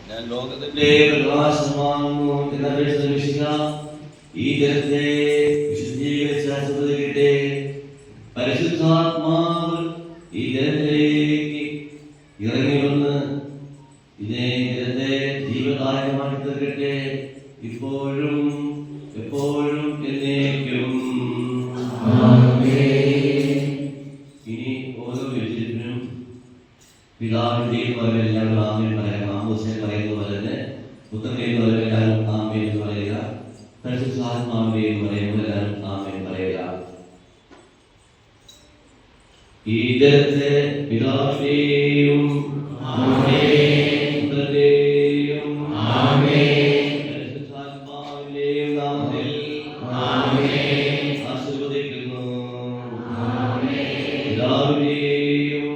ഞാൻ ലോകത്തിന്റെ പ്രകാശമാകുന്നു എന്നപേക്ഷിച്ച ഈ ജനത്തെ വിശുദ്ധീകരിച്ചേ പരിശുദ്ധാത്മാവ് ഈ ജനത്തിലേക്ക് ഇറങ്ങി വന്ന് ഇതിനെ ജനത്തെ ജീവദായകമാക്കി തീർക്കട്ടെ ഇപ്പോഴും എപ്പോഴും എന്നേക്കും. ഇനി ഓരോ വ്യക്തിനും പിതാവിന്റെയും പോലെ ഞങ്ങൾ ആമേൻ പറയാം. മാമോദിസ പറയുന്ന പോലെ തന്നെ പുത്രന്റെയും പോലെ എല്ലാവരും ആമേൻ എന്ന് പറയുക. പരിശുദ്ധാത്മാവിന്റെയും പറയുമ്പോൾ എല്ലാവരും ആമേൻ പറയുക. ഈ ജനത്തെ പിതാവിന്റെയും പുത്രന്റെയും പരിശുദ്ധാത്മാവിന്റെയും നാമത്തിൽ ആശീർവദിക്കുന്നു. പിതാവിന്റെയും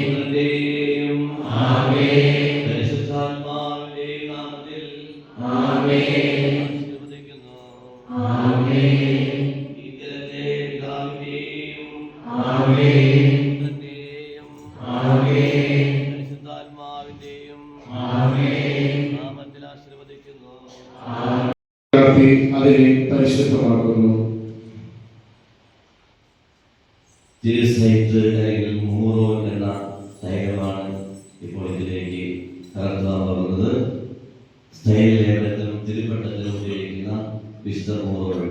പുത്രന്റെയും പരിശുദ്ധാത്മാവിന്റെയും നാമത്തിൽ ആശീർവദിക്കുന്നു. ഈ ജനത്തെ പിതാവിന്റെയും പുത്രന്റെയും പരിശുദ്ധാത്മാവിന്റെയും നാമത്തിൽ ആശീർവദിക്കുന്നു. അതിനെ പരിശുദ്ധമാക്കുന്നു. തിരുസൈത്ത് അല്ലെങ്കിൽ മൂറോൻ എന്ന സൈന്യമാണ് ഇപ്പോൾ ഇതിലേക്ക് കടത്താൻ പോകുന്നത്. സ്ഥൈര്യലേഖനത്തിലും തിരുപ്പട്ടത്തിലും ഉപയോഗിക്കുന്ന വിശുദ്ധ മൂറോൻ.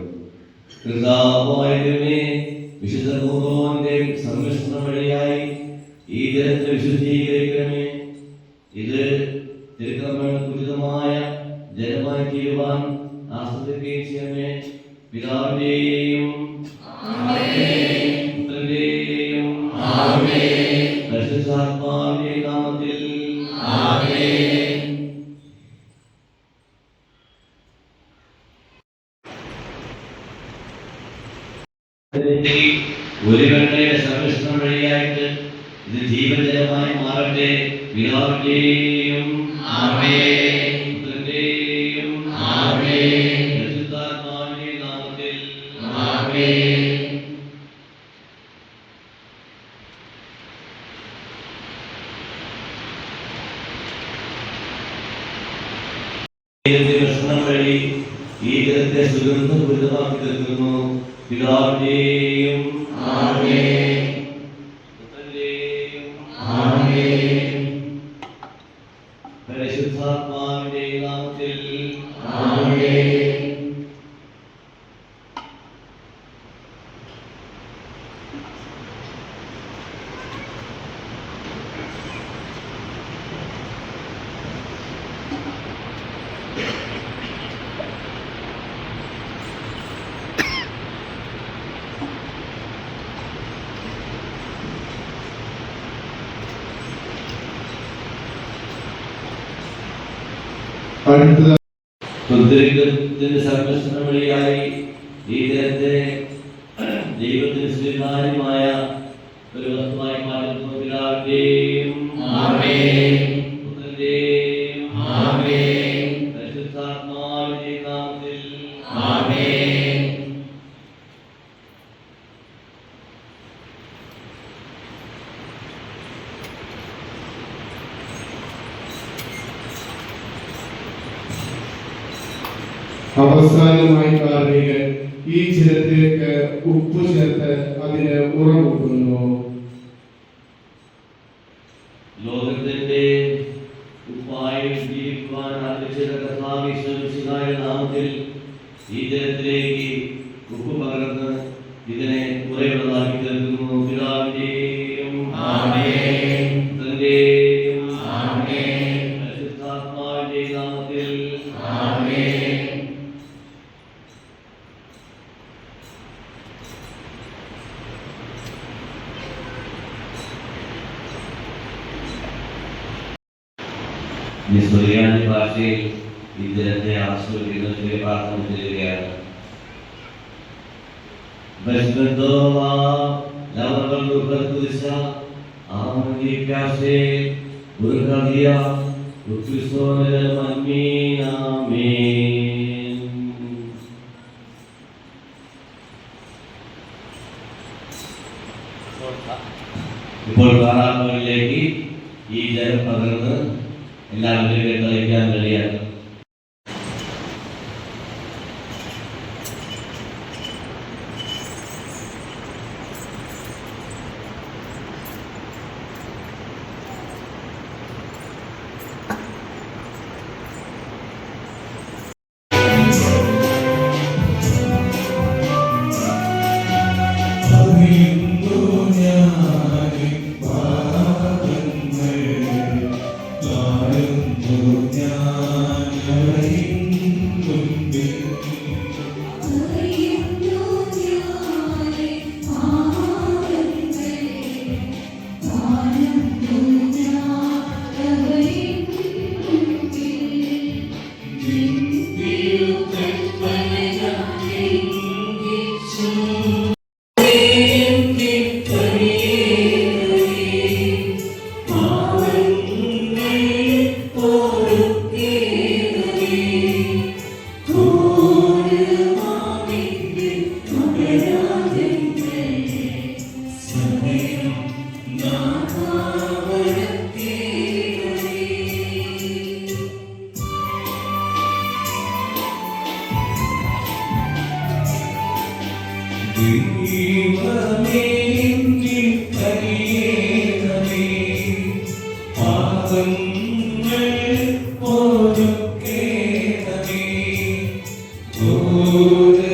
കൃതാവായതിനെ വിശുദ്ധ മൂറോന്റെ സംരക്ഷണം വഴിയായി ഈ ജനത്തെ വിശുദ്ധീകരിക്കണമേ. ഇത് തിരുക്കർമ്മോചിതമായ ജനമായി തീരുവാൻ ആസ്വദിക്കുകയും ചെയ്യണമേ. പിതാവിന്റെയും പുത്രന്റെയും പരിശുദ്ധാത്മാവിന്റെയും നാമത്തിൽ ഒരുവന്റെ സംരക്ഷണം വഴിയായിട്ട് ഇത് ജീവജലമായി മാറട്ടെ. പിതാവിന്റെയും പുത്രന്റെയും പരിശുദ്ധാത്മാവിന്റെയും നാമത്തിൽ ദർശനം വഴി ഈ ജനത്തെ സുഗന്ധപൂരിതമാക്കി തീർക്കുന്നു. പിതാവിന്റെയും പുത്രന്റെയും പരിശുദ്ധാത്മാവിന്റെയും നാമത്തിൽ പുത്രന്റെ സംരക്ഷണം വഴിയായി ഈ ജനത്തെ ദൈവത്തിന് സ്വീകാര്യമായ ഒരു വസ്തുവായി മാറ്റുന്നു. പിതാവിന്റെയും പുത്രന്റെയും പരിശുദ്ധാത്മാവിന്റെയും നാമത്തിൽ അവസാനമായി കാർമികൻ ഈ ജലത്തിലേക്ക് ഉപ്പ് ചേർത്ത് അതിന് ഉറകൂട്ടുന്നു. ലോകത്തിന്റെ ഉപ്പായി ജീവിക്കുവാൻ ആഗ്രഹിച്ച കർത്താവിന്റെ നാമത്തിൽ ഈ ജലത്തിലേക്ക് ഉപ്പ് പകർന്ന് ഇതിനെ ഉറയുള്ളതാക്കി തീർക്കുന്നു. പിതാവിന്റെയും പുത്രന്റെയും പരിശുദ്ധാത്മാവിന്റെയും നാമത്തിൽ ഈ സുറിയാനി ഭാഷയിൽ ഈ ജനത്തെ ആസ്വദിക്കുന്ന ചെറിയ പ്രാർത്ഥന ചെയ്യുകയാണ്. Mas perdoa, lava-nos da cruz, Amen piace berkarya Kristus dalam amin amin. ഇപ്പോൾ കാണാമയിലേക്ക് ഈ ജലം പകർന്ന് എല്ലാവരുടെയും കളിക്കാൻ കഴിയാണ്. Oh